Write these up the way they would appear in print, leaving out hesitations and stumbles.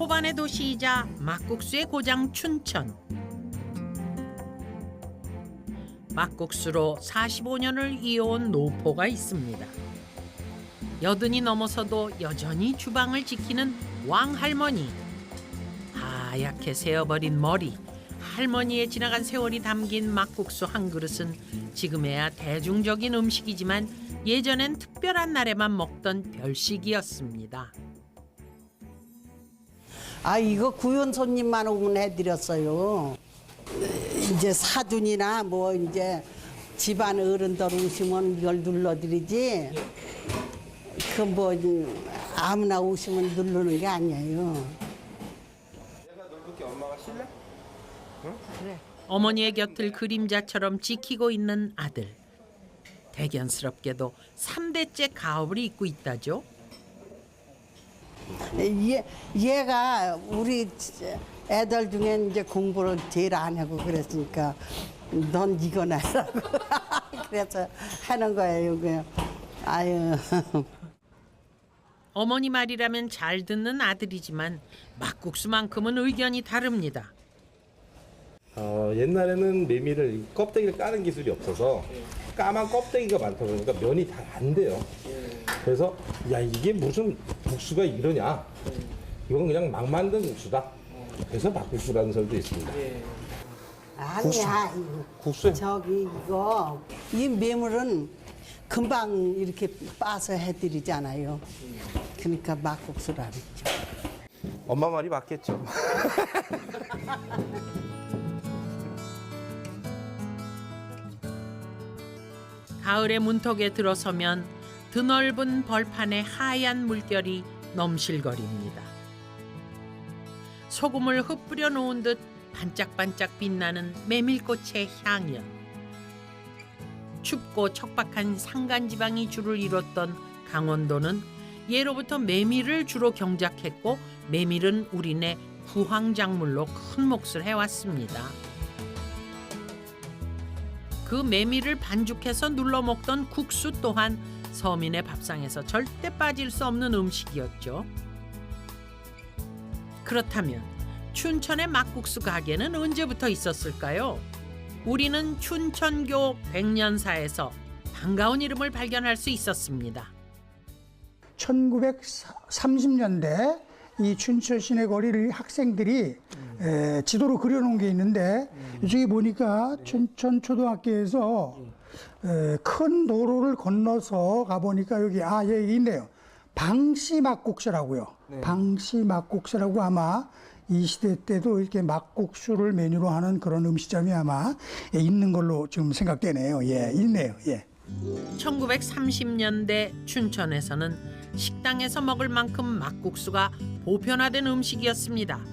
포반의 도시이자 막국수의 고장 춘천. 막국수로 45년을 이어온 노포가 있습니다. 80이 넘어서도 여전히 주방을 지키는 왕할머니. 하얗게 새어버린 머리, 할머니의 지나간 세월이 담긴 막국수 한 그릇은 지금에야 대중적인 음식이지만 예전엔 특별한 날에만 먹던 별식이었습니다. 아, 이거 구연 손님만 오면 해드렸어요. 이제 사준이나 뭐 이제 집안 어른들 오시면 이걸 눌러드리지. 그 뭐 아무나 오시면 누르는 게 아니에요. 내가 넓게 엄마가 실래? 응? 그래. 어머니의 곁을 그림자처럼 지키고 있는 아들. 대견스럽게도 3대째 가업을 잇고 있다죠. 얘가 우리 애들 중에 이제 공부를 제일 안 하고 그랬으니까 넌 이거나 하라고 그래서 하는 거예요. 그냥. 아유. 어머니 말이라면 잘 듣는 아들이지만 막국수만큼은 의견이 다릅니다. 옛날에는 메밀을 껍데기를 까는 기술이 없어서 까만 껍데기가 많다 보니까 면이 잘 안 돼요. 그래서 야, 이게 무슨 국수가 이러냐? 이건 그냥 막 만든 국수다. 그래서 막국수라는 설도 있습니다. 아니야. 국수에 저기 이거 이 메물은 금방 이렇게 빠서 해드리잖아요. 그러니까 막국수라 그랬죠. 엄마 말이 맞겠죠. 가을의 문턱에 들어서면 드넓은 벌판에 하얀 물결이 넘실거립니다. 소금을 흩뿌려 놓은 듯 반짝반짝 빛나는 메밀꽃의 향연. 춥고 척박한 산간지방이 주를 이뤘던 강원도는 예로부터 메밀을 주로 경작했고 메밀은 우리네 구황작물로 큰 몫을 해왔습니다. 그 메밀을 반죽해서 눌러 먹던 국수 또한 서민의 밥상에서 절대 빠질 수 없는 음식이었죠. 그렇다면 춘천의 막국수 가게는 언제부터 있었을까요? 우리는 춘천교 백년사에서 반가운 이름을 발견할 수 있었습니다. 1930년대 이 춘천 시내 거리를 학생들이 지도로 그려놓은 게 있는데 이쪽에 보니까 춘천 초등학교에서 큰 도로를 건너서 가보니까 여기 여기 있네요. 방씨 막국수라고요. 방씨 막국수라고 아마 이 시대 때도 이렇게 막국수를 메뉴로 하는 그런 음식점이 아마 있는 걸로 지금 생각되네요. 예, 있네요. 예. 1930년대 춘천에서는 식당에서 먹을 만큼 막국수가 보편화된 음식이었습니다.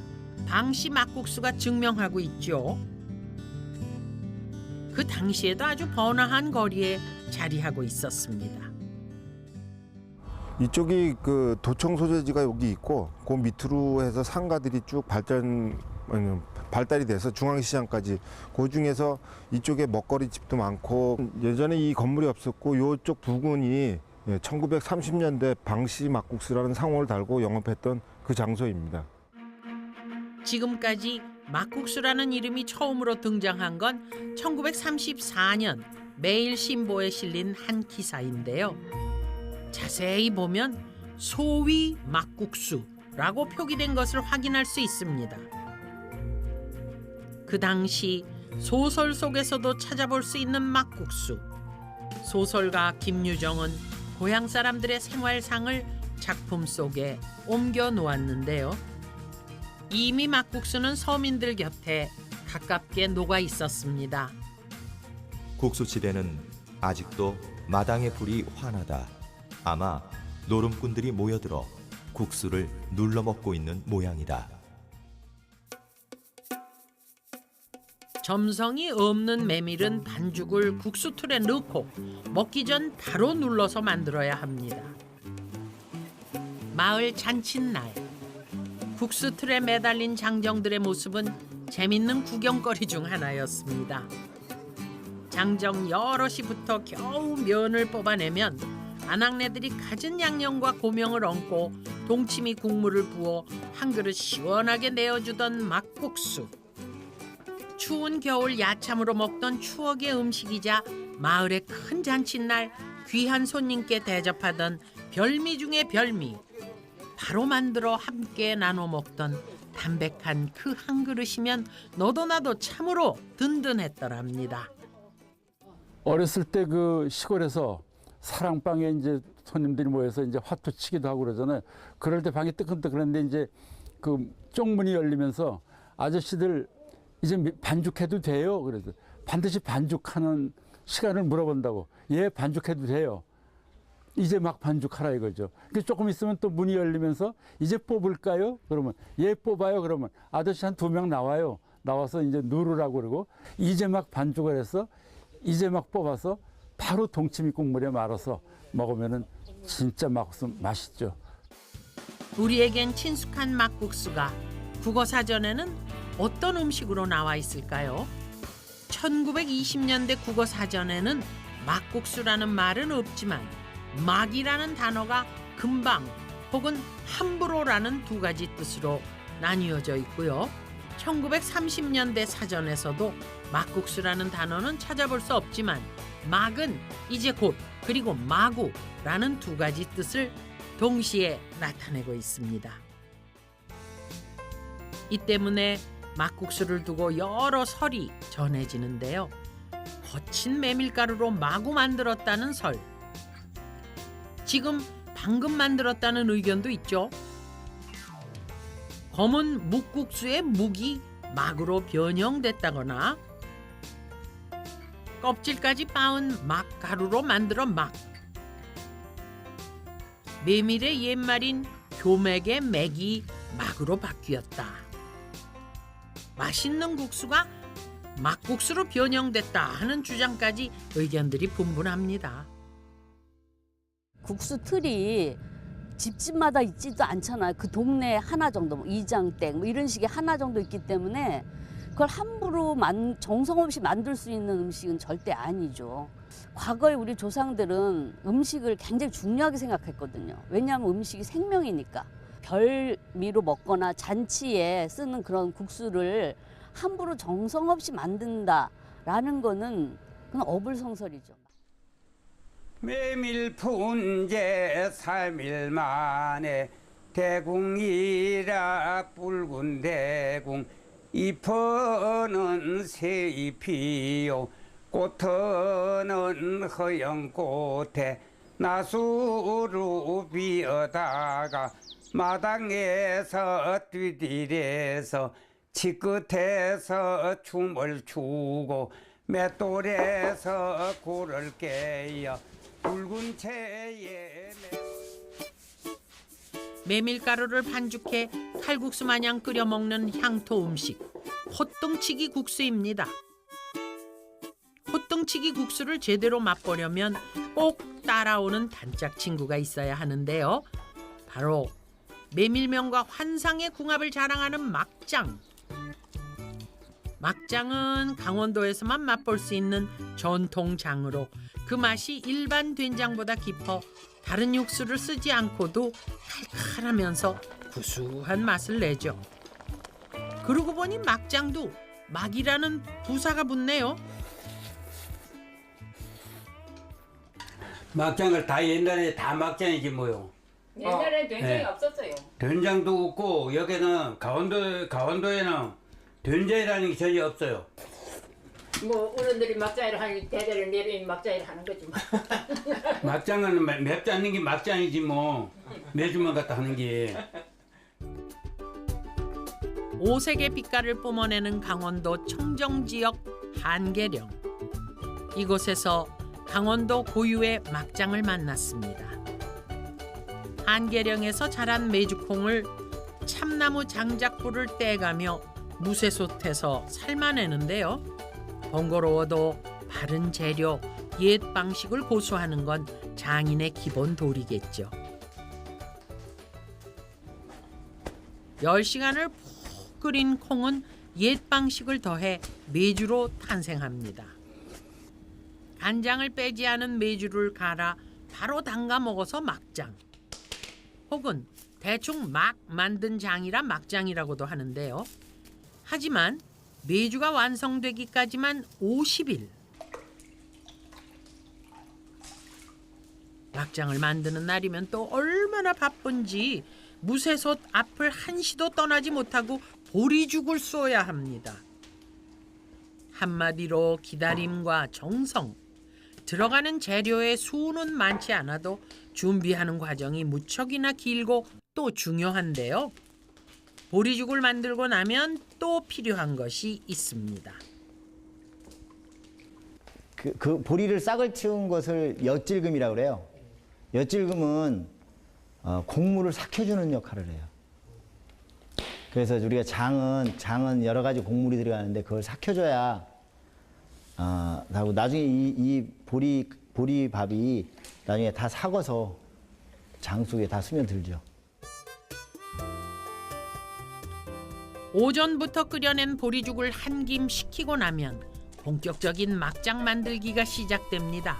방씨 막국수가 증명하고 있죠. 그 당시에도 아주 번화한 거리에 자리하고 있었습니다. 이쪽이 그 도청 소재지가 여기 있고 그 밑으로 해서 상가들이 쭉 발달이 돼서 중앙시장까지 그 중에서 이쪽에 먹거리 집도 많고 예전에 이 건물이 없었고 이쪽 부근이 1930년대 방씨 막국수라는 상호를 달고 영업했던 그 장소입니다. 지금까지 막국수라는 이름이 처음으로 등장한 건 1934년 매일신보에 실린 한 기사인데요. 자세히 보면 소위 막국수라고 표기된 것을 확인할 수 있습니다. 그 당시 소설 속에서도 찾아볼 수 있는 막국수. 소설가 김유정은 고향 사람들의 생활상을 작품 속에 옮겨 놓았는데요. 이미 막국수는 서민들 곁에 가깝게 녹아 있었습니다. 국수집에는 아직도 마당의 불이 환하다. 아마 노름꾼들이 모여들어 국수를 눌러 먹고 있는 모양이다. 점성이 없는 메밀은 반죽을 국수 틀에 넣고 먹기 전 바로 눌러서 만들어야 합니다. 마을 잔칫날, 국수 틀에 매달린 장정들의 모습은 재밌는 구경거리 중 하나였습니다. 장정 여럿이부터 겨우 면을 뽑아내면 아낙네들이 갖은 양념과 고명을 얹고 동치미 국물을 부어 한 그릇 시원하게 내어주던 막국수. 추운 겨울 야참으로 먹던 추억의 음식이자 마을의 큰 잔칫날 귀한 손님께 대접하던 별미 중의 별미. 바로 만들어 함께 나눠 먹던 담백한 그 한 그릇이면 너도 나도 참으로 든든했더랍니다. 어렸을 때 그 시골에서 사랑방에 이제 손님들이 모여서 이제 화투 치기도 하고 그러잖아요. 그럴 때 방이 뜨끈뜨끈한데 이제 그 쪽문이 열리면서 아저씨들 이제 반죽해도 돼요. 그래서 반드시 반죽하는 시간을 물어본다고. 예, 반죽해도 돼요. 이제 막 반죽하라 이거죠. 조금 있으면 또 문이 열리면서 이제 뽑을까요? 그러면 예, 뽑아요. 그러면 아저씨 한 2명 나와요. 나와서 이제 누르라고 그러고 이제 막 반죽을 해서 이제 막 뽑아서 바로 동치미 국물에 말아서 먹으면은 진짜 맛있죠. 우리에겐 친숙한 막국수가 국어사전에는 어떤 음식으로 나와 있을까요? 1920년대 국어사전에는 막국수라는 말은 없지만 막이라는 단어가 금방 혹은 함부로라는 2가지 뜻으로 나뉘어져 있고요. 1930년대 사전에서도 막국수라는 단어는 찾아볼 수 없지만 막은 이제 곧 그리고 마구라는 2가지 뜻을 동시에 나타내고 있습니다. 이 때문에 막국수를 두고 여러 설이 전해지는데요. 거친 메밀가루로 마구 만들었다는 설. 지금 방금 만들었다는 의견도 있죠. 검은 묵국수의 묵이 막으로 변형됐다거나 껍질까지 빻은 막가루로 만들어 막. 메밀의 옛말인 교맥의 맥이 막으로 바뀌었다. 맛있는 국수가 막국수로 변형됐다 하는 주장까지 의견들이 분분합니다. 국수 틀이 집집마다 있지도 않잖아요. 그 동네에 하나 정도, 뭐 이장댁 뭐 이런 식의 하나 정도 있기 때문에 그걸 함부로 정성 없이 만들 수 있는 음식은 절대 아니죠. 과거에 우리 조상들은 음식을 굉장히 중요하게 생각했거든요. 왜냐하면 음식이 생명이니까. 별미로 먹거나 잔치에 쓰는 그런 국수를 함부로 정성 없이 만든다라는 거는 그건 어불성설이죠. 메밀 푼제 3일 만에 대궁이라 붉은 대궁 잎은 새잎이요 꽃은 허영꽃에 나수로 비어다가 마당에서 뛰디래서 치끝에서 춤을 추고 맷돌에서 굴을 깨요 붉은 채에 메밀가루를 반죽해 칼국수 마냥 끓여 먹는 향토 음식 호뚱치기 국수입니다. 호뚱치기 국수를 제대로 맛보려면 꼭 따라오는 단짝 친구가 있어야 하는데요. 바로 메밀면과 환상의 궁합을 자랑하는 막장. 막장은 강원도에서만 맛볼 수 있는 전통장으로 그 맛이 일반 된장보다 깊어 다른 육수를 쓰지 않고도 칼칼하면서 구수한 맛을 내죠. 그러고 보니 막장도 막이라는 부사가 붙네요. 막장을 다 옛날에 다 막장이지 뭐요. 옛날엔 된장이 네. 없었어요. 된장도 없고 여기는 강원도에는 된장이라는 게 전혀 없어요. 뭐 어른들이 막장이를 하니 대대를 내린 막장이를 하는 거지 뭐. 막장은 맵지 않는 게 막장이지 뭐 매주만 갖다 하는 게. 오색의 빛깔을 뿜어내는 강원도 청정지역 한계령. 이곳에서 강원도 고유의 막장을 만났습니다. 한계령에서 자란 메주콩을 참나무 장작불을 떼가며 무쇠솥에서 삶아내는데요. 번거로워도 바른 재료, 옛 방식을 고수하는 건 장인의 기본 도리겠죠. 10시간을 푹 끓인 콩은 옛 방식을 더해 메주로 탄생합니다. 간장을 빼지 않은 메주를 갈아 바로 담가 먹어서 막장. 혹은 대충 막 만든 장이라 막장이라고도 하는데요. 하지만 메주가 완성되기까지만 50일. 막장을 만드는 날이면 또 얼마나 바쁜지 무쇠솥 앞을 한시도 떠나지 못하고 보리죽을 쏘아야 합니다. 한마디로 기다림과 정성. 들어가는 재료의 수는 많지 않아도 준비하는 과정이 무척이나 길고 또 중요한데요. 보리죽을 만들고 나면 또 필요한 것이 있습니다. 그 보리를 싹을 틔운 것을 엿질금이라고 그래요. 엿질금은 곡물을 삭혀주는 역할을 해요. 그래서 우리가 장은 여러 가지 곡물이 들어가는데 그걸 삭혀줘야 하고 나중에 이 보리밥이 나중에 다 삭아서 장 속에 다 스며들죠. 오전부터 끓여낸 보리죽을 한 김 식히고 나면 본격적인 막장 만들기가 시작됩니다.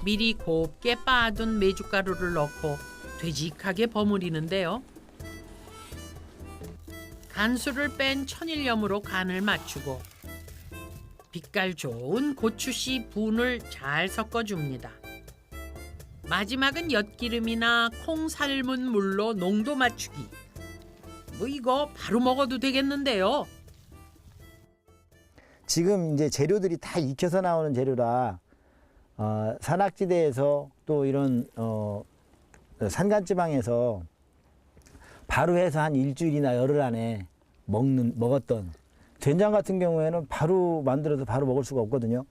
미리 곱게 빻아둔 메주가루를 넣고 되직하게 버무리는데요. 간수를 뺀 천일염으로 간을 맞추고 빛깔 좋은 고추씨 분을 잘 섞어줍니다. 마지막은 엿기름이나 콩 삶은 물로 농도 맞추기. 뭐 이거 바로 먹어도 되겠는데요. 지금 이제 재료들이 다 익혀서 나오는 재료라 산악지대에서 또 이런 산간지방에서 바로 해서 한 일주일이나 열흘 안에 먹었던 된장 같은 경우에는 바로 만들어서 바로 먹을 수가 없거든요.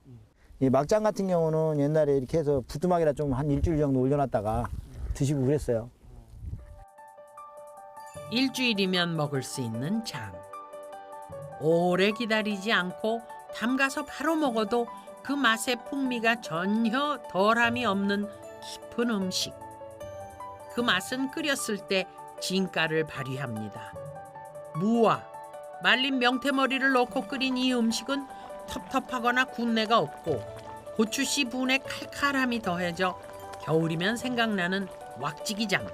이 막장 같은 경우는 옛날에 이렇게 해서 부뚜막에다 좀 한 일주일 정도 올려놨다가 드시고 그랬어요. 일주일이면 먹을 수 있는 장. 오래 기다리지 않고 담가서 바로 먹어도 그 맛의 풍미가 전혀 덜함이 없는 깊은 음식. 그 맛은 끓였을 때 진가를 발휘합니다. 무와 말린 명태머리를 넣고 끓인 이 음식은 텁텁하거나 군내가 없고 고추씨 분의 칼칼함이 더해져 겨울이면 생각나는 왁지기장.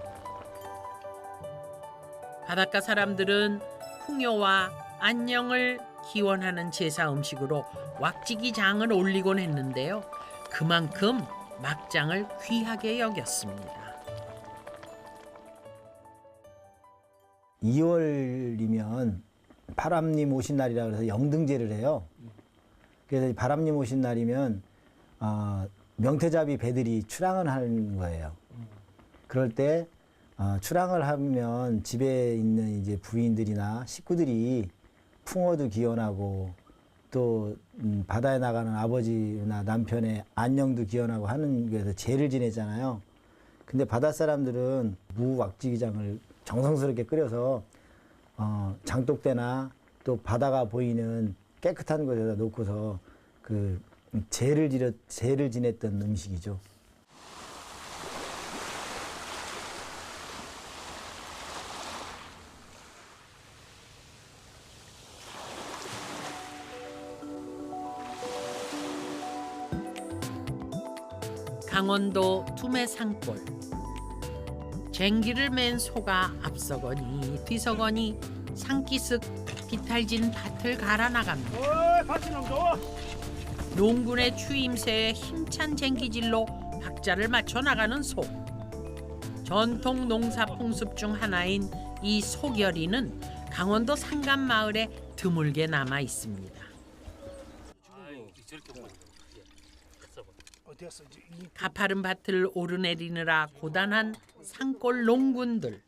바닷가 사람들은 풍요와 안녕을 기원하는 제사 음식으로 왁지기장을 올리곤 했는데요. 그만큼 막장을 귀하게 여겼습니다. 2월이면 바람님 오신 날이라 그래서 영등제를 해요. 그래서 바람님 오신 날이면 명태잡이 배들이 출항을 하는 거예요. 그럴 때 출항을 하면 집에 있는 이제 부인들이나 식구들이 풍어도 기원하고 또 바다에 나가는 아버지나 남편의 안녕도 기원하고 하는 거에서 제를 지내잖아요. 근데 바다 사람들은 무왁지기장을 정성스럽게 끓여서 장독대나 또 바다가 보이는 깨끗한 곳에다 놓고서 그 제를 지냈던 음식이죠. 강원도 투매 산골. 쟁기를 맨 소가 앞서거니 뒤서거니 산기슭 비탈진 밭을 갈아 나갑니다. 농군의 추임새에 힘찬 쟁기질로 박자를 맞춰 나가는 소. 전통 농사 풍습 중 하나인 이 소결이는 강원도 산간 마을에 드물게 남아 있습니다. 가파른 밭을 오르내리느라 고단한 산골 농군들.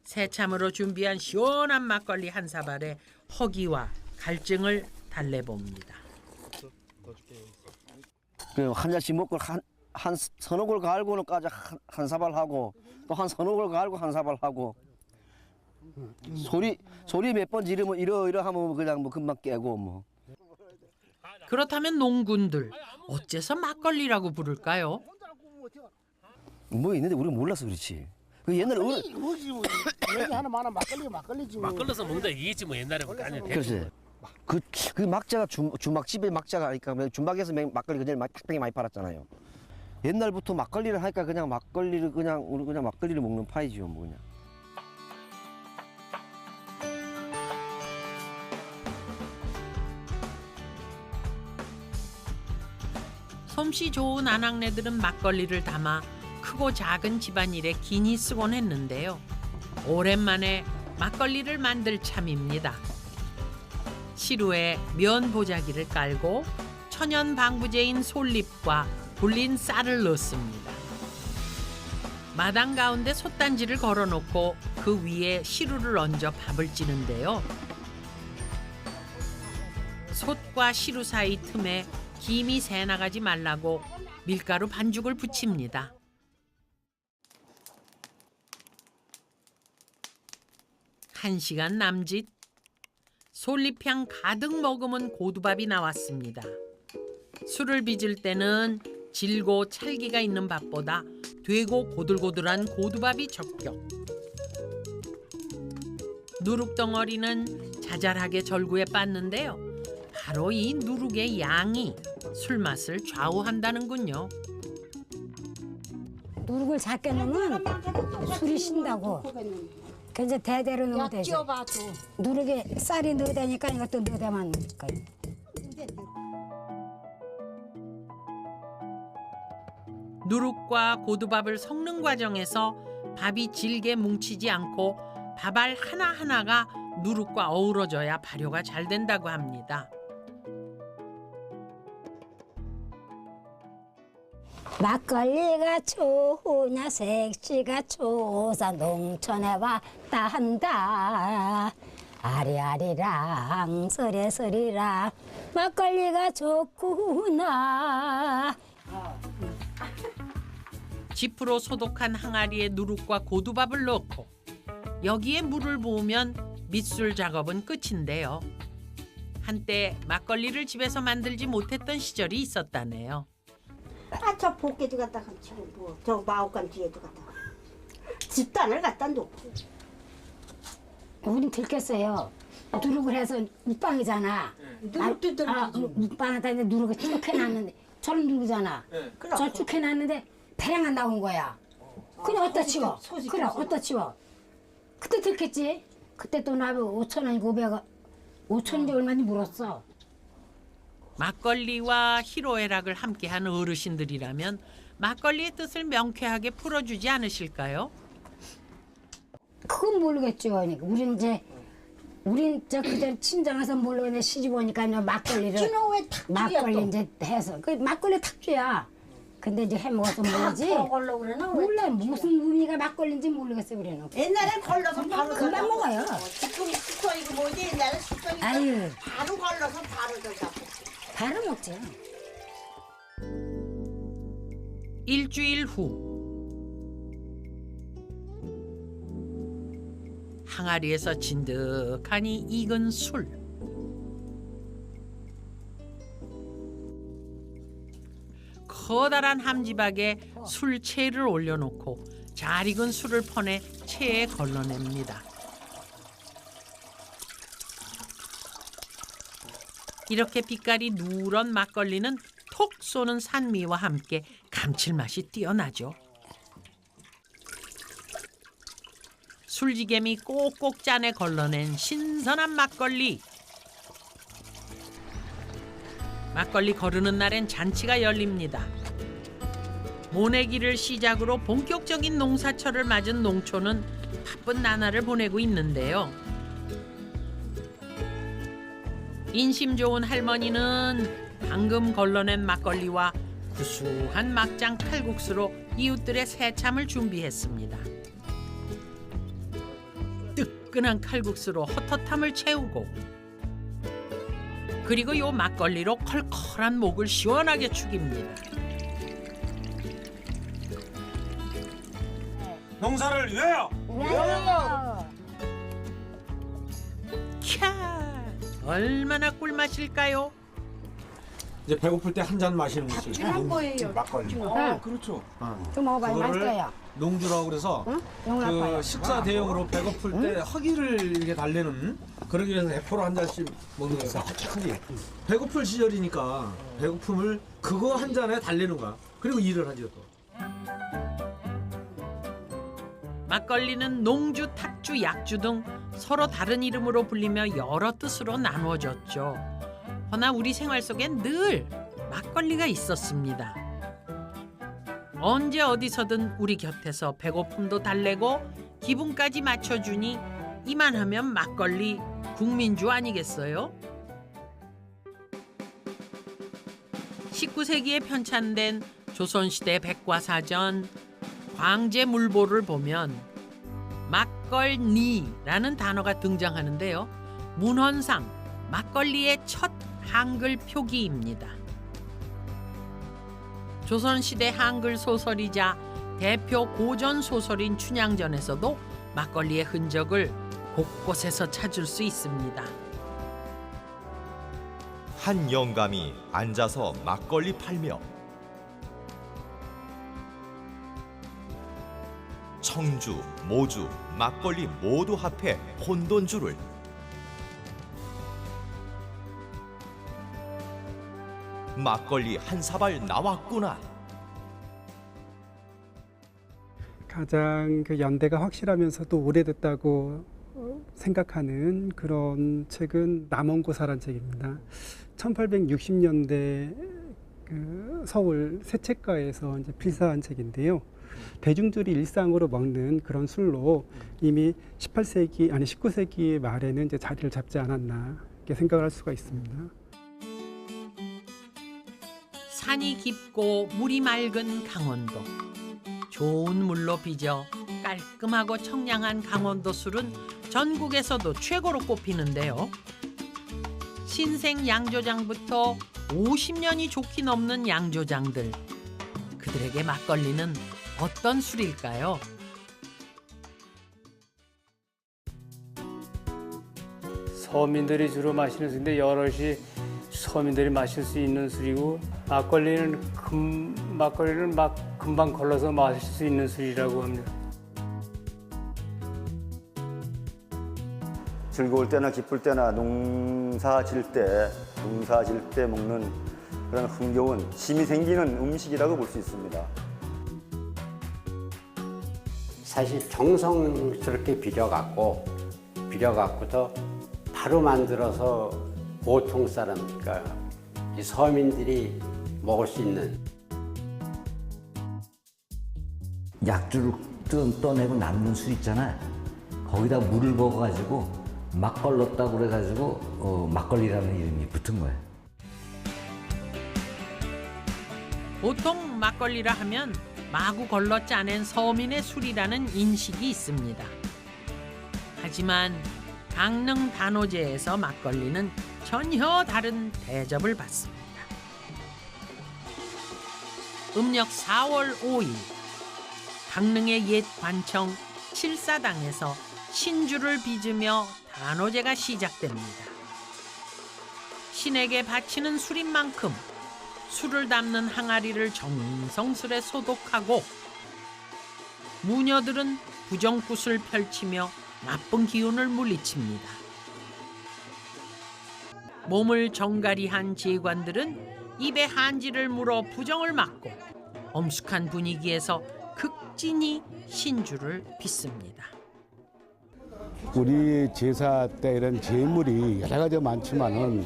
새참으로 준비한 시원한 막걸리 한 사발에 허기와 갈증을 달래봅니다. 한 잔씩 먹고 한 서너 골 갈고는 까지 한 사발 하고 또 한 서너 골 갈고 한 사발 하고 소리 몇 번 지르면 이러 하면 그냥 뭐 금방 깨고 뭐. 그렇다면 농군들 어째서 막걸리라고 부를까요? 뭐 있는데 우리가 몰라서 그렇지. 그 옛날에 여기 하나 많아 막걸리지. 막걸려서 먹는다 이겠지 뭐 옛날에 아니. 그렇지. 그 막자가 주막집에 막자가 있으니까 주막에서 막걸리 그전에 탁병이 많이 팔았잖아요. 옛날부터 막걸리를 하니까 그냥 막걸리를 우리 그냥 막걸리를 먹는 파이지요, 뭐 그냥. 솜씨 좋은 아낙네들은 막걸리를 담아 크고 작은 집안일에 기니 쓰곤 했는데요. 오랜만에 막걸리를 만들 참입니다. 시루에 면 보자기를 깔고 천연 방부제인 솔잎과 불린 쌀을 넣습니다. 마당 가운데 솥단지를 걸어놓고 그 위에 시루를 얹어 밥을 찌는데요. 솥과 시루 사이 틈에 김이 새나가지 말라고 밀가루 반죽을 붙입니다. 한 시간 남짓 솔잎향 가득 머금은 고두밥이 나왔습니다. 술을 빚을 때는 질고 찰기가 있는 밥보다 되고 고들고들한 고두밥이 적격. 누룩덩어리는 자잘하게 절구에 빻는데요. 바로 이 누룩의 양이 술맛을 좌우한다는군요. 누룩을 작게 넣으면 술이 신다고. 그래서 대대로 넣으면 되지. 누룩에 쌀이 넣어야 되니까 이것도 넣어야만 넣을까. 누룩과 고두밥을 섞는 과정에서 밥이 질게 뭉치지 않고 밥알 하나하나가 누룩과 어우러져야 발효가 잘 된다고 합니다. 막걸리가 좋으냐 색시가 좋아서 농촌에 왔다 한다. 아리아리랑 서리서리랑 막걸리가 좋구나. 지프로 소독한 항아리에 누룩과 고두밥을 넣고 여기에 물을 부으면 밑술 작업은 끝인데요. 한때 막걸리를 집에서 만들지 못했던 시절이 있었다네요. 저 복개도 갖다가 저 마옥간 뒤에도 갖다가 집단을 갖다 놓고. 우린 들켰어요. 누룩을 해서 묵방이잖아. 누룩도 들키지. 묵방에다 누룩을 쭉 해놨는데 저는 누룩이잖아. 저 쭉 해놨는데 배량안 나온 거야. 그냥 어디다 치워. 그래 어디다 치워. 그때 들켰지. 그때 돈 나면 5,000원이고 500원. 5,000원인지 얼마인지 물었어. 막걸리와 희로애락을 함께한 어르신들이라면 막걸리의 뜻을 명쾌하게 풀어주지 않으실까요? 그건 모르겠죠. 그러니까 우린 저 그때 친정에서 모르겠네. 시집 오니까 막걸리를 탁주는 왜 탁주야 막걸리 또? 이제 해서 그 막걸리 탁주야. 근데 이제 해 먹어서 모르지. 걸러 그러나 왜 몰라 탁주야? 무슨 의미가 막걸리인지 모르겠어 우리는. 옛날엔 걸러서 바로 금방 먹어요. 지금 수터 이거 뭐지? 옛날에 수터 이거 아유. 바로 걸러서 바로 들다. 바로 먹지. 일주일 후 항아리에서 진득하니 익은 술. 커다란 함지박에 술체를 올려놓고 잘 익은 술을 퍼내 체에 걸러냅니다. 이렇게 빛깔이 누런 막걸리는 톡 쏘는 산미와 함께 감칠맛이 뛰어나죠. 술지개미 꼭꼭 짜내 걸러낸 신선한 막걸리. 막걸리 거르는 날엔 잔치가 열립니다. 모내기를 시작으로 본격적인 농사철을 맞은 농촌은 바쁜 나날을 보내고 있는데요. 인심 좋은 할머니는 방금 걸러낸 막걸리와 구수한 막장 칼국수로 이웃들의 새참을 준비했습니다. 뜨끈한 칼국수로 헛헛함을 채우고 그리고 요 막걸리로 컬컬한 목을 시원하게 축입니다. 농사를 위하여! 캬, 얼마나 꿀맛일까요? 이제 배고플 때 한 잔 마시는 것이 그런 거예요. 막걸리. 그렇죠. 좀 먹어봐요. 그거를 맛있어요. 농주라고 그래서 용납해요. 그 식사 대용으로 배고플 때 허기를 이렇게 달래는 그러기 위해서 대포로 한 잔씩 먹는 거예요. 허기. 배고플 시절이니까 배고픔을 그거 한 잔에 달래는 거야. 그리고 일을 하죠 또. 막걸리는 농주, 탁주, 약주 등 서로 다른 이름으로 불리며 여러 뜻으로 나누어졌죠. 허나 우리 생활 속엔 늘 막걸리가 있었습니다. 언제 어디서든 우리 곁에서 배고픔도 달래고 기분까지 맞춰주니 이만하면 막걸리 국민주 아니겠어요? 19세기에 편찬된 조선시대 백과사전 광제물보를 보면 막걸리라는 단어가 등장하는데요. 문헌상 막걸리의 첫 한글 표기입니다. 조선시대 한글 소설이자 대표 고전 소설인 춘향전에서도 막걸리의 흔적을 곳곳에서 찾을 수 있습니다. 한 영감이 앉아서 막걸리 팔며 청주, 모주, 막걸리 모두 합해 혼돈주를 막걸리 한 사발 나왔구나. 가장 그 연대가 확실하면서도 오래됐다고 생각하는 그런 책은 남원고사란 책입니다. 1860년대 그 서울 세책가에서 이제 필사한 책인데요. 대중들이 일상으로 먹는 그런 술로 이미 19세기 말에는 이제 자리를 잡지 않았나 이렇게 생각을 할 수가 있습니다. 산이 깊고 물이 맑은 강원도. 좋은 물로 빚어 깔끔하고 청량한 강원도 술은 전국에서도 최고로 꼽히는데요. 신생 양조장부터 50년이 좋게 넘는 양조장들. 그들에게 막걸리는 어떤 술일까요? 서민들이 주로 마시는 술인데 여럿이 서민들이 마실 수 있는 술이고 막걸리는 금방 걸러서 마실 수 있는 술이라고 합니다. 즐거울 때나 기쁠 때나 농사 질 때 먹는 그런 흥겨운 힘이 생기는 음식이라고 볼 수 있습니다. 사실 정성스럽게 비려갖고서 바로 만들어서 보통 사람, 그러니까 이 서민들이 먹을 수 있는 약주를 떠내고 남는 술 있잖아. 거기다 물을 부어가지고 막 걸렀다고 그래가지고 막걸리라는 이름이 붙은 거야. 보통 막걸리라 하면 마구 걸러 짜낸 서민의 술이라는 인식이 있습니다. 하지만 강릉 단오제에서 막걸리는 전혀 다른 대접을 받습니다. 음력 4월 5일 강릉의 옛 관청 칠사당에서 신주를 빚으며 단오제가 시작됩니다. 신에게 바치는 술인 만큼 술을 담는 항아리를 정성스레 소독하고 무녀들은 부정굿을 펼치며 나쁜 기운을 물리칩니다. 몸을 정갈이한 제관들은 입에 한지를 물어 부정을 막고 엄숙한 분위기에서 극진히 신주를 빚습니다. 우리 제사 때 이런 제물이 여러 가지 많지만은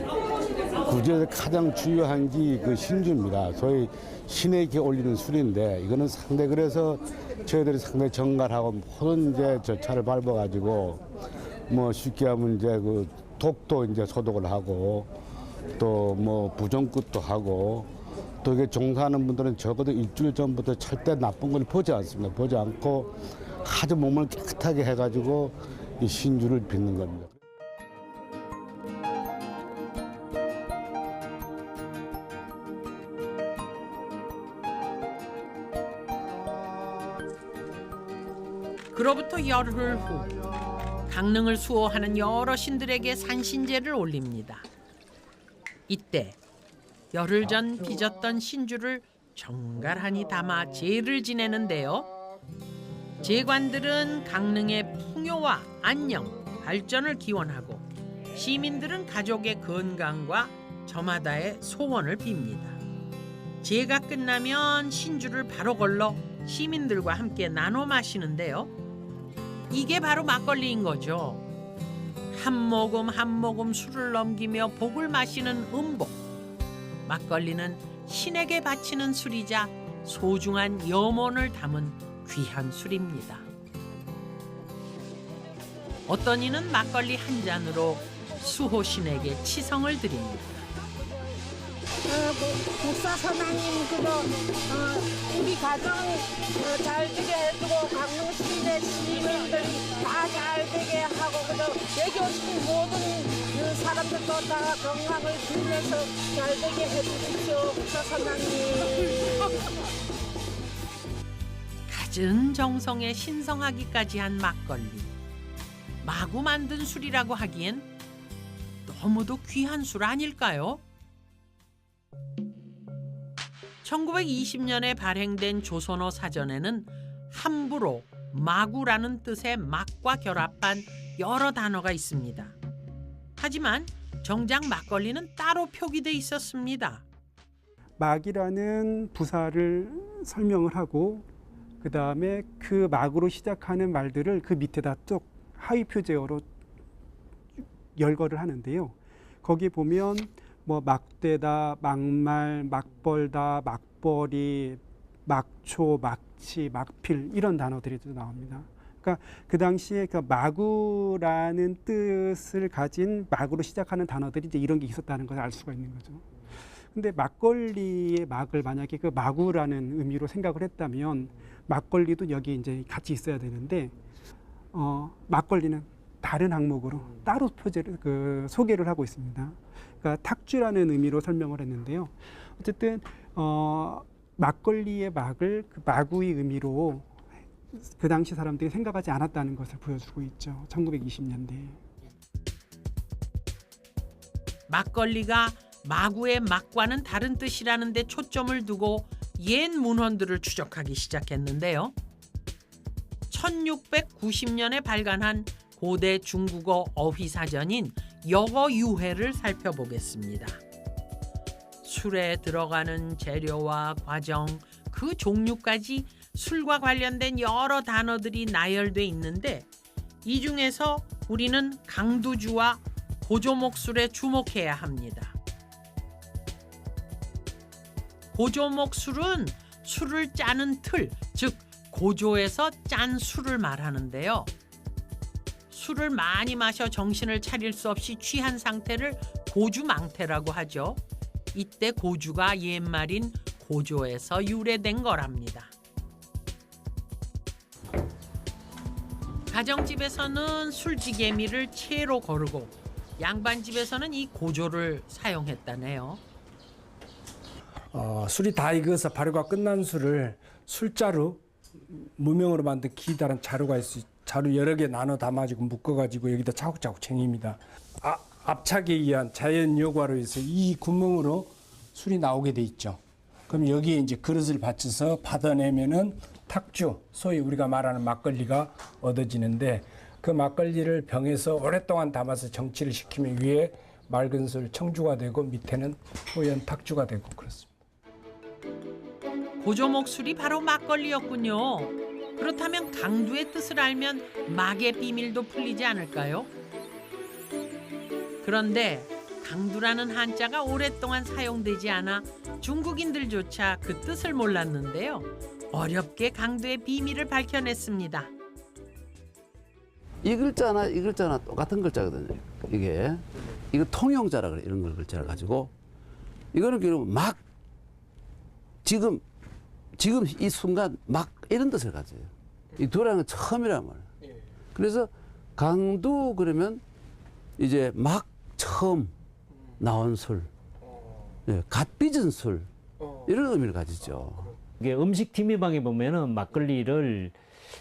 그중에서 가장 중요한 게 그 신주입니다. 소위 신에게 올리는 술인데 이거는 상당히 그래서 저희들이 상당히 정갈하고 모든 이제 절차를 밟아가지고 뭐 쉽게 하면 이제 그 독도 이제 소독을 하고 또 뭐 부정굿도 하고 또 이게 종사하는 분들은 적어도 일주일 전부터 절대 나쁜 걸 보지 않습니다. 보지 않고 아주 몸을 깨끗하게 해가지고 이 신주를 빚는 겁니다. 그로부터 열흘 후 강릉을 수호하는 여러 신들에게 산신제를 올립니다. 이때 열흘 전 빚었던 신주를 정갈하니 담아 제를 지내는데요. 제관들은 강릉의 풍요와 안녕, 발전을 기원하고 시민들은 가족의 건강과 저마다의 소원을 빕니다. 제가 끝나면 신주를 바로 걸러 시민들과 함께 나눠 마시는데요. 이게 바로 막걸리인 거죠. 한 모금 한 모금 술을 넘기며 복을 마시는 음복. 막걸리는 신에게 바치는 술이자 소중한 염원을 담은 귀한 술입니다. 어떤 이는 막걸리 한 잔으로 수호신에게 치성을 드립니다. 국사선왕님 우리 가정 잘 되게 해주고 강릉 시내 시민들이 다 잘 되게 하고 여기 오신 모든 사람들도 다 건강을 빌면서 잘 되게 해주십시오. 국사선왕님. 갖은 정성에 신성하기까지 한 막걸리. 마구 만든 술이라고 하기엔 너무도 귀한 술 아닐까요? 1920년에 발행된 조선어 사전에는 함부로 마구라는 뜻의 막과 결합한 여러 단어가 있습니다. 하지만 정작 막걸리는 따로 표기돼 있었습니다. 막이라는 부사를 설명을 하고 그 다음에 그 막으로 시작하는 말들을 그 밑에다 쭉 하위 표제어로 열거를 하는데요. 거기에 보면 뭐 막대다, 막말, 막벌다, 막벌이, 막초, 막치, 막필 이런 단어들이 나옵니다. 그러니까 그 당시에 그 마구라는 뜻을 가진 막으로 시작하는 단어들이 이제 이런 게 있었다는 것을 알 수가 있는 거죠. 근데 막걸리의 막을 만약에 그 마구라는 의미로 생각을 했다면 막걸리도 여기 이제 같이 있어야 되는데 막걸리는 다른 항목으로 따로 소개를 하고 있습니다. 그러니까 탁주라는 의미로 설명을 했는데요. 어쨌든 막걸리의 막을 그 마구의 의미로 그 당시 사람들이 생각하지 않았다는 것을 보여주고 있죠. 1920년대에. 막걸리가 마구의 막과는 다른 뜻이라는 데 초점을 두고 옛 문헌들을 추적하기 시작했는데요. 1690년에 발간한 고대 중국어 어휘사전인 역어유해를 살펴보겠습니다. 술에 들어가는 재료와 과정, 그 종류까지 술과 관련된 여러 단어들이 나열돼 있는데 이 중에서 우리는 강두주와 고조목술에 주목해야 합니다. 고조목술은 술을 짜는 틀, 즉 고조에서 짠 술을 말하는데요. 술을 많이 마셔 정신을 차릴 수 없이 취한 상태를 고주망태라고 하죠. 이때 고주가 옛말인 고조에서 유래된 거랍니다. 가정집에서는 술지개미를 채로 거르고 양반집에서는 이 고조를 사용했다네요. 술이 다 익어서 발효가 끝난 술을 술자루, 무명으로 만든 기다란 자루가 있어요. 자루 여러 개 나눠 담아지고 묶어가지고 여기다 차곡차곡 쟁입니다. 압착에 의한 자연 요과로 해서 이 구멍으로 술이 나오게 돼 있죠. 그럼 여기에 이제 그릇을 받쳐서 받아내면은 탁주, 소위 우리가 말하는 막걸리가 얻어지는데 그 막걸리를 병에서 오랫동안 담아서 정치를 시키면 위에 맑은 술 청주가 되고 밑에는 호연 탁주가 되고 그렇습니다. 고조목술이 바로 막걸리였군요. 그렇다면 강두의 뜻을 알면 막의 비밀도 풀리지 않을까요? 그런데 강두라는 한자가 오랫동안 사용되지 않아 중국인들조차 그 뜻을 몰랐는데요. 어렵게 강두의 비밀을 밝혀냈습니다. 이 글자나 이 글자나 똑같은 글자거든요. 이거 통용자라 그래. 이런 걸 글자를 가지고 이거는 결국 막 지금 이 순간 막 이런 뜻을 가져요. 이 두라는 건 처음이란 말이에요. 그래서 강두 그러면 이제 막 처음 나온 술, 갓 빚은 술 이런 의미를 가지죠. 이게 음식 TV방에 보면은 막걸리를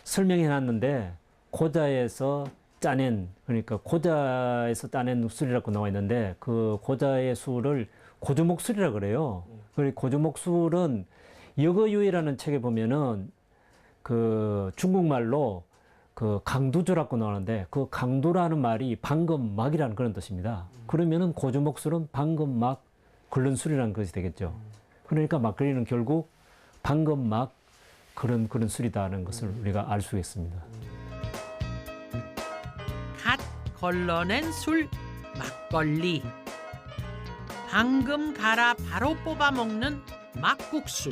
설명해 놨는데 고자에서 짜낸, 그러니까 고자에서 짜낸 술이라고 나와 있는데 그 고자의 술을 고조목술이라고 그래요. 그리고 고조목술은 역어유해라는 책에 보면은 그 중국말로 그 강두주라고 나오는데 그 강두라는 말이 방금 막이라는 그런 뜻입니다. 그러면은 고조목술은 방금 막 끓는 술이라는 것이 되겠죠. 그러니까 막걸리는 결국 방금 막 그런 술이다는 것을 우리가 알 수 있습니다. 갓 걸러낸 술 막걸리. 방금 갈아 바로 뽑아 먹는 막국수.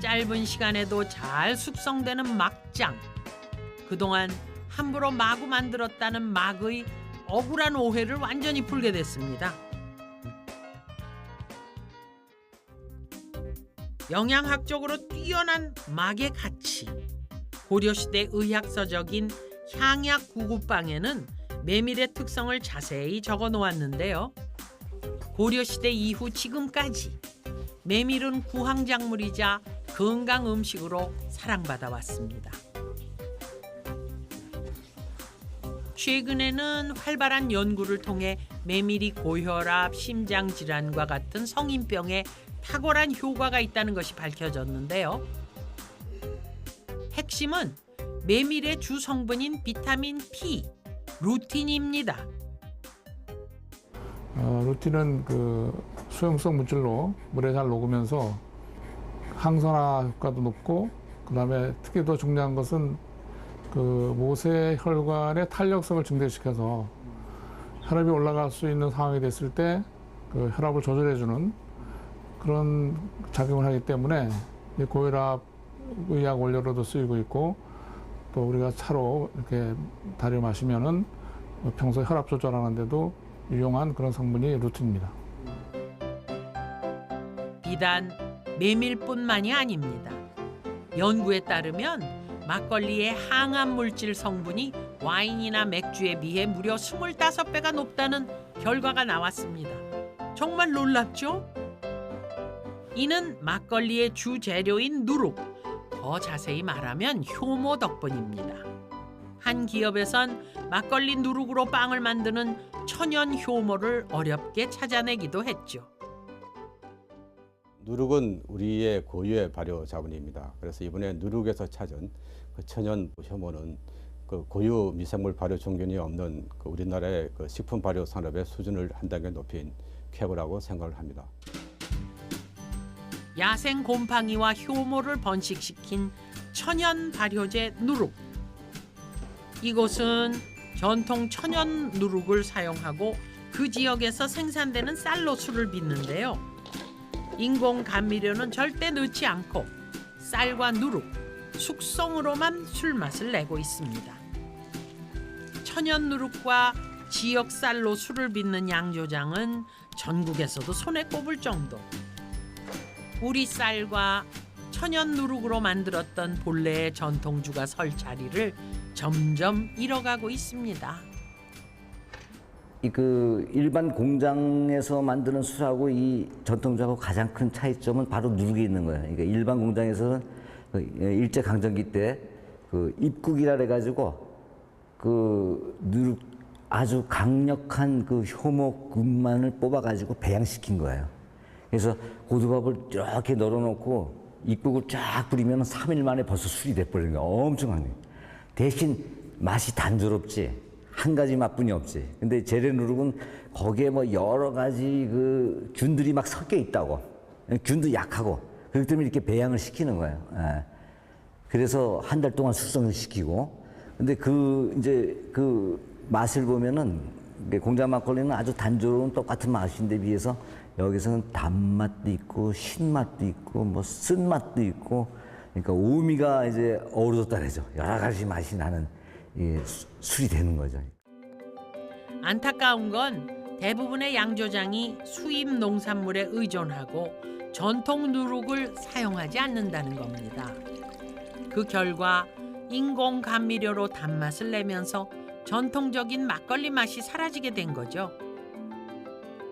짧은 시간에도 잘 숙성되는 막장. 그동안 함부로 마구 만들었다는 막의 억울한 오해를 완전히 풀게 됐습니다. 영양학적으로 뛰어난 막의 가치. 고려시대 의학서적인 향약 구구방에는 메밀의 특성을 자세히 적어 놓았는데요. 고려시대 이후 지금까지 메밀은 구황작물이자 건강 음식으로 사랑받아 왔습니다. 최근에는 활발한 연구를 통해 메밀이 고혈압, 심장질환과 같은 성인병에 탁월한 효과가 있다는 것이 밝혀졌는데요. 핵심은 메밀의 주 성분인 비타민 P, 루틴입니다. 루틴은 수용성 물질로 물에 잘 녹으면서 항산화 효과도 높고, 그다음에 특히 더 중요한 것은 모세 혈관의 탄력성을 증대시켜서 혈압이 올라갈 수 있는 상황이 됐을 때 혈압을 조절해주는 그런 작용을 하기 때문에 고혈압 의약 원료로도 쓰이고 있고, 또 우리가 차로 이렇게 달여 마시면은 평소 혈압 조절하는데도 유용한 그런 성분이 루틴입니다. 비단 메밀뿐만이 아닙니다. 연구에 따르면 막걸리의 항암 물질 성분이 와인이나 맥주에 비해 무려 25배가 높다는 결과가 나왔습니다. 정말 놀랍죠? 이는 막걸리의 주 재료인 누룩, 더 자세히 말하면 효모 덕분입니다. 한 기업에선 막걸리 누룩으로 빵을 만드는 천연 효모를 어렵게 찾아내기도 했죠. 누룩은 우리의 고유의 발효 자원입니다. 그래서 이번에 누룩에서 찾은 천연 효모는 고유 미생물 발효 종균이 없는 우리나라의 식품 발효 산업의 수준을 한 단계 높인 쾌거라고 생각을 합니다. 야생 곰팡이와 효모를 번식시킨 천연 발효제 누룩. 이곳은 전통 천연 누룩을 사용하고 그 지역에서 생산되는 쌀로 술을 빚는데요. 인공 감미료는 절대 넣지 않고 쌀과 누룩, 숙성으로만 술맛을 내고 있습니다. 천연 누룩과 지역 쌀로 술을 빚는 양조장은 전국에서도 손에 꼽을 정도. 우리 쌀과 천연 누룩으로 만들었던 본래의 전통주가 설 자리를 점점 잃어가고 있습니다. 일반 공장에서 만드는 술하고 이 전통주하고 가장 큰 차이점은 바로 누룩이 있는 거예요. 그러니까 일반 공장에서는 일제 강점기 때 입국이라 해가지고 누룩 아주 강력한 효모균만을 뽑아가지고 배양시킨 거예요. 그래서 고두밥을 이렇게 널어놓고 입국을 쫙 뿌리면 3일 만에 벌써 술이 돼버리는 거예요. 엄청난 거예요. 대신 맛이 단조롭지 한 가지 맛뿐이 없지. 근데 재래 누룩은 거기에 여러 가지 균들이 막 섞여 있다고. 균도 약하고. 그렇기 때문에 이렇게 배양을 시키는 거예요. 예. 그래서 한 달 동안 숙성을 시키고. 근데 맛을 보면은 공장 막걸리는 아주 단조로운 똑같은 맛인데 비해서 여기서는 단맛도 있고 신맛도 있고 쓴맛도 있고, 그러니까 오미가 이제 어우러졌다 그러죠. 여러 가지 맛이 나는 술이 되는 거죠. 안타까운 건 대부분의 양조장이 수입 농산물에 의존하고 전통 누룩을 사용하지 않는다는 겁니다. 그 결과 인공 감미료로 단맛을 내면서 전통적인 막걸리 맛이 사라지게 된 거죠.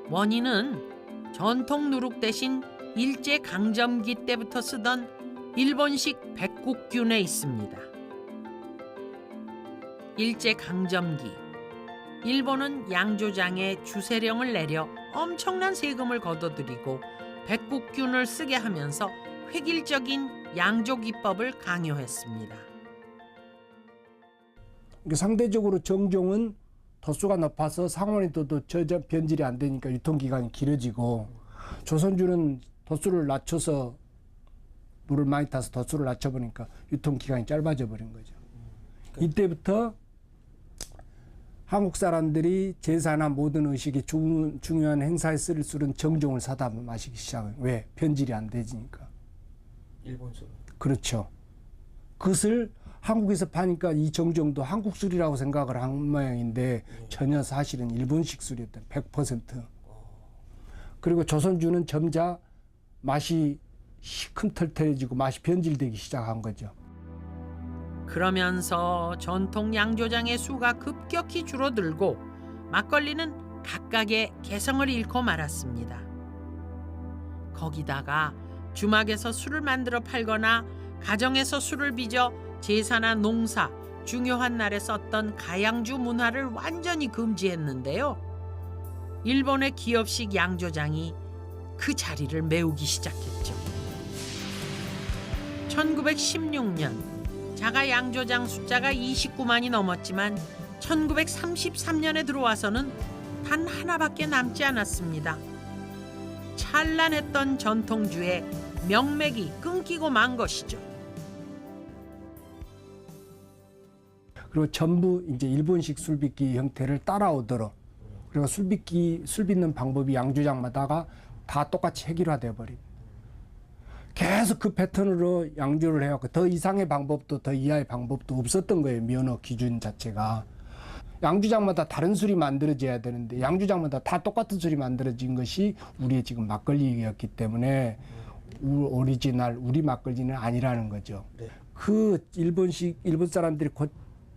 원인은 전통 누룩 대신 일제 강점기 때부터 쓰던 일본식 백국균에 있습니다. 일제 강점기, 일본은 양조장에 주세령을 내려 엄청난 세금을 거둬들이고 백국균을 쓰게 하면서 획일적인 양조 기법을 강요했습니다. 상대적으로 정종은 도수가 높아서 상온에도 변질이 안 되니까 유통기간이 길어지고, 조선주는 도수를 낮춰서 물을 많이 타서 도수를 낮춰버리니까 유통기간이 짧아져 버린 거죠. 이때부터 한국 사람들이 제사나 모든 의식이 중요한 행사에 쓸 술은 정종을 사다 마시기 시작해요. 왜? 변질이 안 되지니까. 일본 술. 그렇죠. 그것을 한국에서 파니까 이 정종도 한국 술이라고 생각을 한 모양인데 전혀 사실은 일본식 술이었던 100%. 그리고 조선주는 점자 맛이 시큼털털해지고 맛이 변질되기 시작한 거죠. 그러면서 전통 양조장의 수가 급격히 줄어들고 막걸리는 각각의 개성을 잃고 말았습니다. 거기다가 주막에서 술을 만들어 팔거나 가정에서 술을 빚어 제사나 농사, 중요한 날에 썼던 가양주 문화를 완전히 금지했는데요. 일본의 기업식 양조장이 그 자리를 메우기 시작했죠. 1916년 자가 양조장 숫자가 29만이 넘었지만 1933년에 들어와서는 단 하나밖에 남지 않았습니다. 찬란했던 전통주의 명맥이 끊기고 만 것이죠. 그리고 전부 이제 일본식 술빚기 형태를 따라오도록, 그리고 술 빚는 방법이 양조장마다가 다 똑같이 획일화되어 버립니다. 계속 그 패턴으로 양조를 해왔고 더 이상의 방법도 더 이하의 방법도 없었던 거예요. 면허 기준 자체가. 양주장마다 다른 술이 만들어져야 되는데 양주장마다 다 똑같은 술이 만들어진 것이 우리의 지금 막걸리였기 때문에 오리지널 우리 막걸리는 아니라는 거죠. 그 일본 사람들이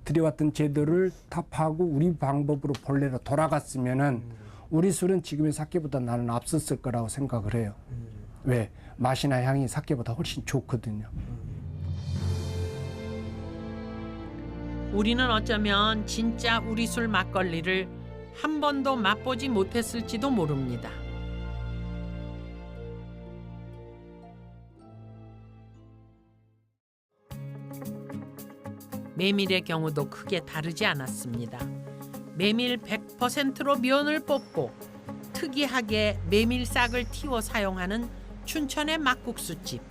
들여왔던 제도를 타파하고 우리 방법으로 본래로 돌아갔으면은 우리 술은 지금의 사케보다 나는 앞섰을 거라고 생각을 해요. 왜? 맛이나 향이 사케보다 훨씬 좋거든요. 우리는 어쩌면 진짜 우리 술 막걸리를 한 번도 맛보지 못했을지도 모릅니다. 메밀의 경우도 크게 다르지 않았습니다. 메밀 100%로 면을 뽑고 특이하게 메밀싹을 틔워 사용하는 춘천의 막국수집.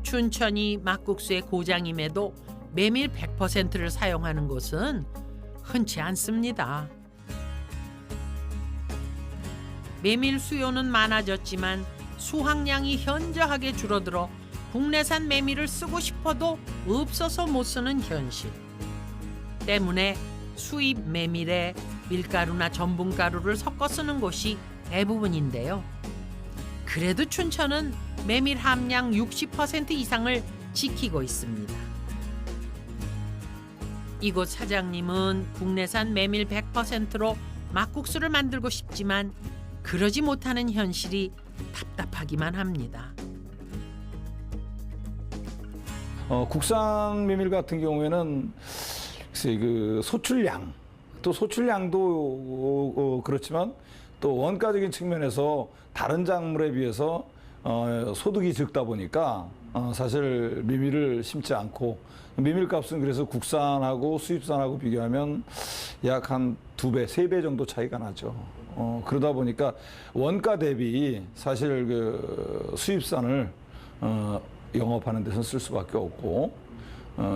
춘천이 막국수의 고장임에도 메밀 100%를 사용하는 곳은 흔치 않습니다. 메밀 수요는 많아졌지만 수확량이 현저하게 줄어들어 국내산 메밀을 쓰고 싶어도 없어서 못 쓰는 현실. 때문에 수입 메밀에 밀가루나 전분가루를 섞어 쓰는 곳이 대부분인데요. 그래도 춘천은 메밀 함량 60% 이상을 지키고 있습니다. 이곳 사장님은 국내산 메밀 100%로 막국수를 만들고 싶지만 그러지 못하는 현실이 답답하기만 합니다. 국산 메밀 같은 경우에는 그 소출량, 또 소출량도 그렇지만 또 원가적인 측면에서 다른 작물에 비해서 소득이 적다 보니까 사실 메밀을 심지 않고 메밀값은 그래서 국산하고 수입산하고 비교하면 약 한 2배, 3배 정도 차이가 나죠. 그러다 보니까 원가 대비 사실 그 수입산을 영업하는 데서는 쓸 수밖에 없고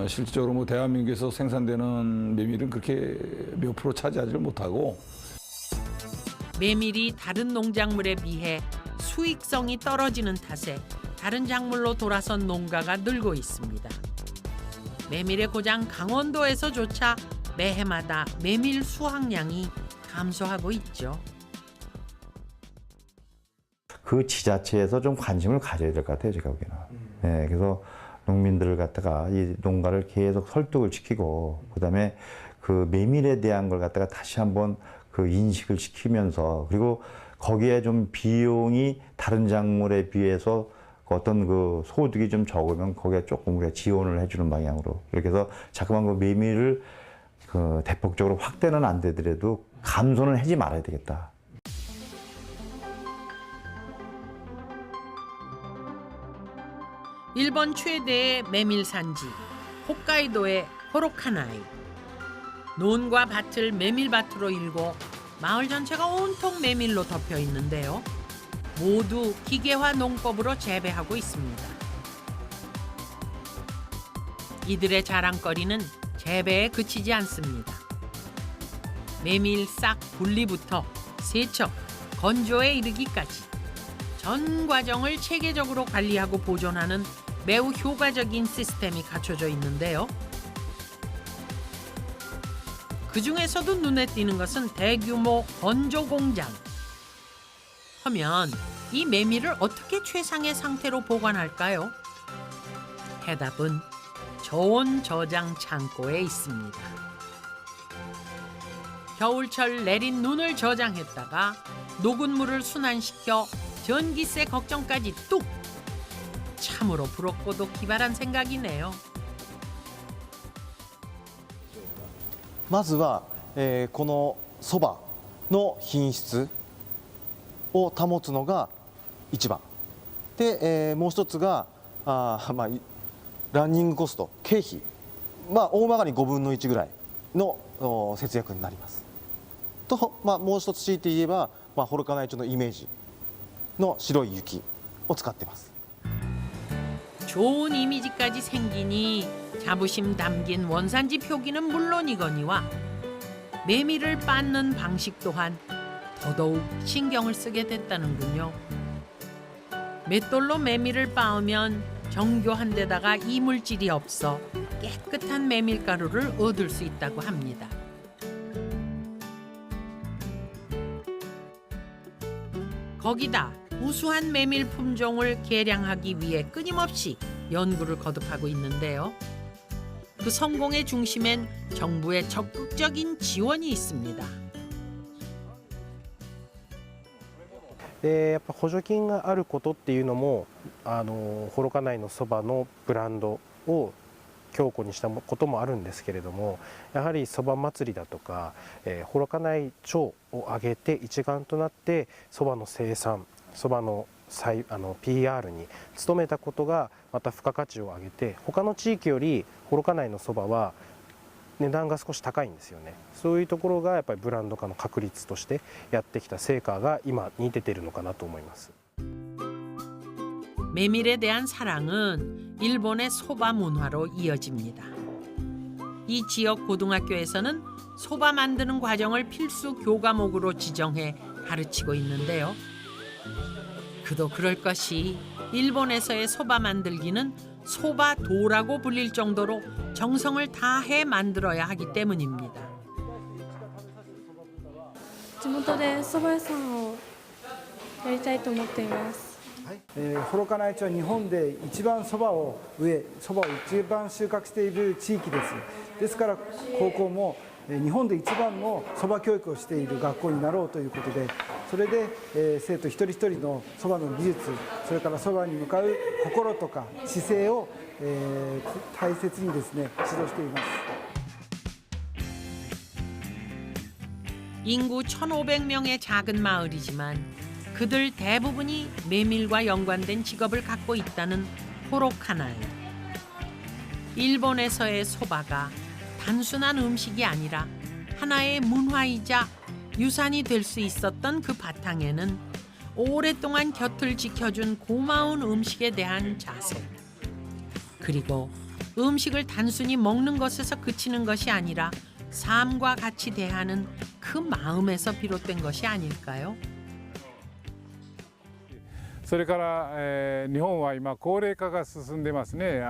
실질적으로 뭐 대한민국에서 생산되는 메밀은 그렇게 몇 프로 차지하지 못하고 메밀이 다른 농작물에 비해 수익성이 떨어지는 탓에 다른 작물로 돌아선 농가가 늘고 있습니다. 메밀의 고장 강원도에서조차 매해마다 메밀 수확량이 감소하고 있죠. 그 지자체에서 좀 관심을 가져야 될 것 같아요, 제가 보기에는. 네, 그래서 농민들을 갖다가 이 농가를 계속 설득을 시키고, 그다음에 그 메밀에 대한 걸 갖다가 다시 한번 그 인식을 시키면서, 그리고 거기에 좀 비용이 다른 작물에 비해서 어떤 그 소득이 좀 적으면 거기에 조금 우리가 지원을 해주는 방향으로 이렇게 해서 자꾸만 그 메밀을 그 대폭적으로 확대는 안 되더라도 감소는 하지 말아야 되겠다. 일본 최대의 메밀 산지 홋카이도의 호로카나이. 논과 밭을 메밀밭으로 일고 마을 전체가 온통 메밀로 덮여 있는데요. 모두 기계화 농법으로 재배하고 있습니다. 이들의 자랑거리는 재배에 그치지 않습니다. 메밀 싹 분리부터 세척, 건조에 이르기까지 전 과정을 체계적으로 관리하고 보존하는 매우 효과적인 시스템이 갖춰져 있는데요. 그중에서도 눈에 띄는 것은 대규모 건조 공장. 하면 이 메밀을 어떻게 최상의 상태로 보관할까요? 해답은 저온 저장 창고에 있습니다. 겨울철 내린 눈을 저장했다가 녹은 물을 순환시켜 전기세 걱정까지 뚝! 참으로 부럽고도 기발한 생각이네요. まずは、このそばの品質を保つのが一番で、もう一つがランニングコスト経費、大まかに5分の1ぐらいの節約になりますと、もう一つ強いて言えば、幌加内町のイメージの白い雪を使っています。 좋은 이미지까지 생기니 자부심 담긴 원산지 표기는 물론이거니와 메밀을 빻는 방식 또한 더더욱 신경을 쓰게 됐다는군요. 맷돌로 메밀을 빻으면 정교한 데다가 이물질이 없어 깨끗한 메밀가루를 얻을 수 있다고 합니다. 거기다 우수한 메밀 품종을 개량하기 위해 끊임없이 연구를 거듭하고 있는데요. 그 성공의 중심엔 정부의 적극적인 지원이 있습니다. やっぱ補助金があることっていうのも幌加内のそばのブランドを強固にしたこともあるんですけれども、やはりそば祭りだとか幌加内町を挙げて一丸となってそばの生産、そばのPR に努めたことがまた付加価値を上げて、他の地域より幌加内のそばは値段が少し高いんですよね。そういうところがやっぱりブランド化の確立としてやってきた成果が今に出ているのかなと思います。 메밀에 대한 사랑은 일본의 소바 문화로 이어집니다. 이 지역 고등학교에서는 소바 만드는 과정을 필수 교과목으로 지정해 가르치고 있는데요. 그도 그럴 것이 일본에서의 소바 만들기는 소바도라고 불릴 정도로 정성을 다해 만들어야 하기 때문입니다. 地元で蕎麦屋さんをやりたいと思っています。幌加内町は日本で一番そばを一番収穫している地域です。ですから高校も日本で一番のそば教育をしている学校になろうということで、それで生徒一人一人のそばの技術、それからそばに向かう心とか姿勢を大切にですね指導しています。 인구 1,500명의 작은 마을이지만 그들 대부분이 메밀과 연관된 직업을 갖고 있다는 호로카나이. 일본에서의 소바가 단순한 음식이 아니라 하나의 문화이자 유산이 될 수 있었던 그 바탕에는 오랫동안 곁을 지켜준 고마운 음식에 대한 자세, 그리고 음식을 단순히 먹는 것에서 그치는 것이 아니라 삶과 같이 대하는 그 마음에서 비롯된 것이 아닐까요? それから、日本は今高齢化が進んでますね、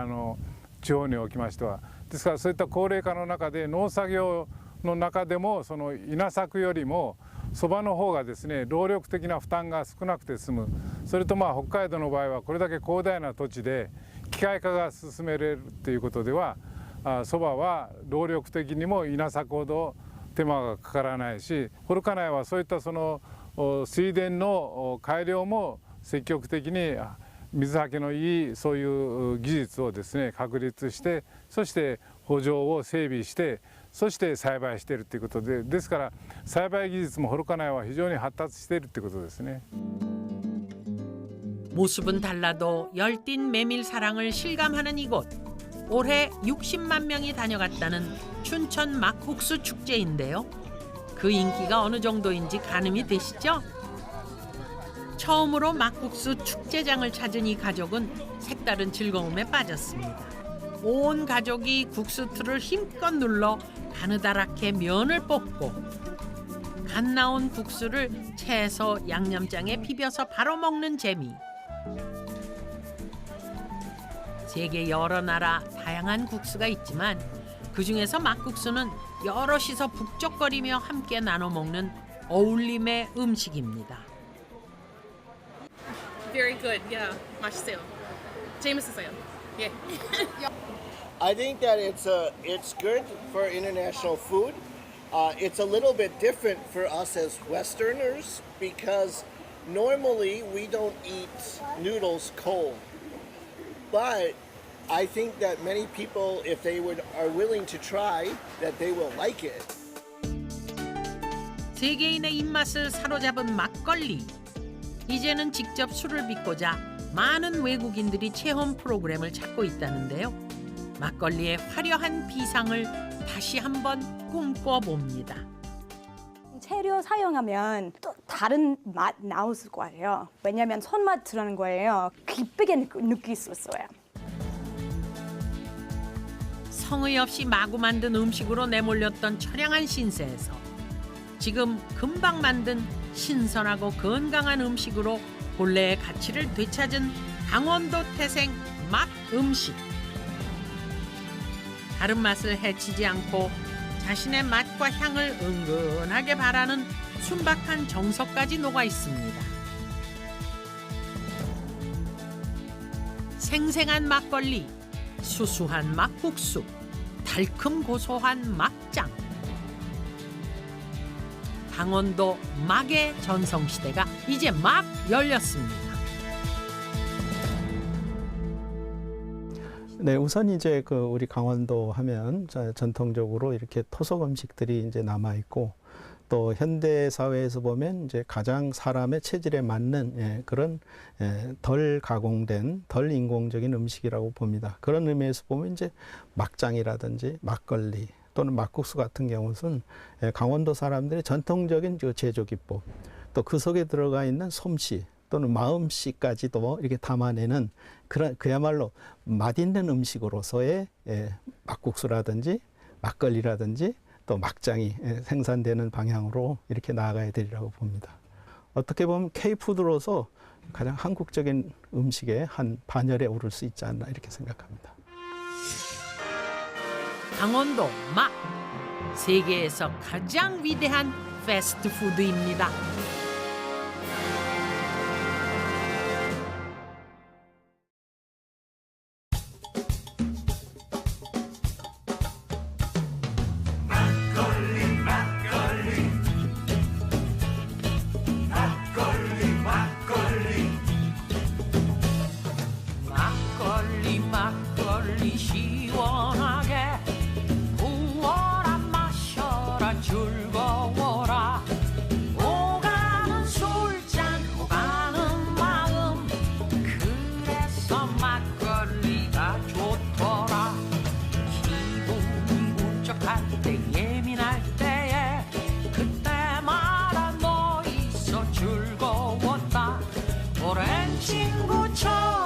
地方におきましては。ですからそういった高齢化の中で農作業の中でもその稲作よりもそばの方がですね労力的な負担が少なくて済む。それと北海道の場合はこれだけ広大な土地で機械化が進められるということでは、そばは労力的にも稲作ほど手間がかからないし、幌加内はそういったその水田の改良も積極的に水はけのいいそういう技術をですね確立して、そして圃場を整備して、そして栽培しているということで、ですから栽培技術も幌加内は非常に発達しているということですね。 모습은 달라도 열띤 메밀 사랑을 실감하는 이곳. 올해 60만 명이 다녀갔다는 춘천 막국수 축제인데요. 그 인기가 어느 정도인지 가늠이 되시죠? 처음으로 막국수 축제장을 찾은 이 가족은 색다른 즐거움에 빠졌습니다. 온 가족이 국수틀을 힘껏 눌러 가느다랗게 면을 볶고 갓 나온 국수를 채소 양념장에 비벼서 바로 먹는 재미. 세계 여러 나라 다양한 국수가 있지만 그중에서 막국수는 여럿이서 북적거리며 함께 나눠 먹는 어울림의 음식입니다. Very good. Yeah, 맛있어요. 재밌었어요. Yeah. I think that it's good for international food. It's a little bit different for us as Westerners because normally we don't eat noodles cold. But I think that many people, if they are willing to try, that they will like it. 세계인의 입맛을 사로잡은 막걸리. 이제는 직접 술을 빚고자 많은 외국인들이 체험 프로그램을 찾고 있다는데요. 막걸리의 화려한 비상을 다시 한번 꿈꿔봅니다. 재료 사용하면 또 다른 맛 나올 거예요. 왜냐하면 손맛 들어가는 거예요. 기쁘게 느낄 수 있어요. 성의 없이 마구 만든 음식으로 내몰렸던 처량한 신세에서 지금 금방 만든 신선하고 건강한 음식으로 본래의 가치를 되찾은 강원도 태생 막 음식. 다른 맛을 해치지 않고 자신의 맛과 향을 은근하게 바라는 순박한 정석까지 녹아 있습니다. 생생한 막걸리, 수수한 막국수, 달콤 고소한 막장. 강원도 막의 전성시대가 이제 막 열렸습니다. 네, 우선 이제 우리 강원도 하면 전통적으로 이렇게 토속 음식들이 이제 남아 있고 또 현대 사회에서 보면 이제 가장 사람의 체질에 맞는 그런 덜 가공된 덜 인공적인 음식이라고 봅니다. 그런 의미에서 보면 이제 막장이라든지 막걸리 또는 막국수 같은 경우는 강원도 사람들의 전통적인 제조 기법, 또 그 속에 들어가 있는 솜씨 또는 마음씨까지도 이렇게 담아내는 그야말로 맛있는 음식으로서의 막국수라든지 막걸리라든지 또 막장이 생산되는 방향으로 이렇게 나아가야 되리라고 봅니다. 어떻게 보면 K푸드로서 가장 한국적인 음식의 한 반열에 오를 수 있지 않나 이렇게 생각합니다. 강원도 막, 세계에서 가장 위대한 패스트푸드입니다. 막걸리 시원하게 부어라 마셔라 즐거워라 오가는 술잔 오가는 마음 그래서 막걸리가 좋더라 기분이 울적할 때 예민할 때에 그때마다 너 있어 즐거웠다 오랜 친구처럼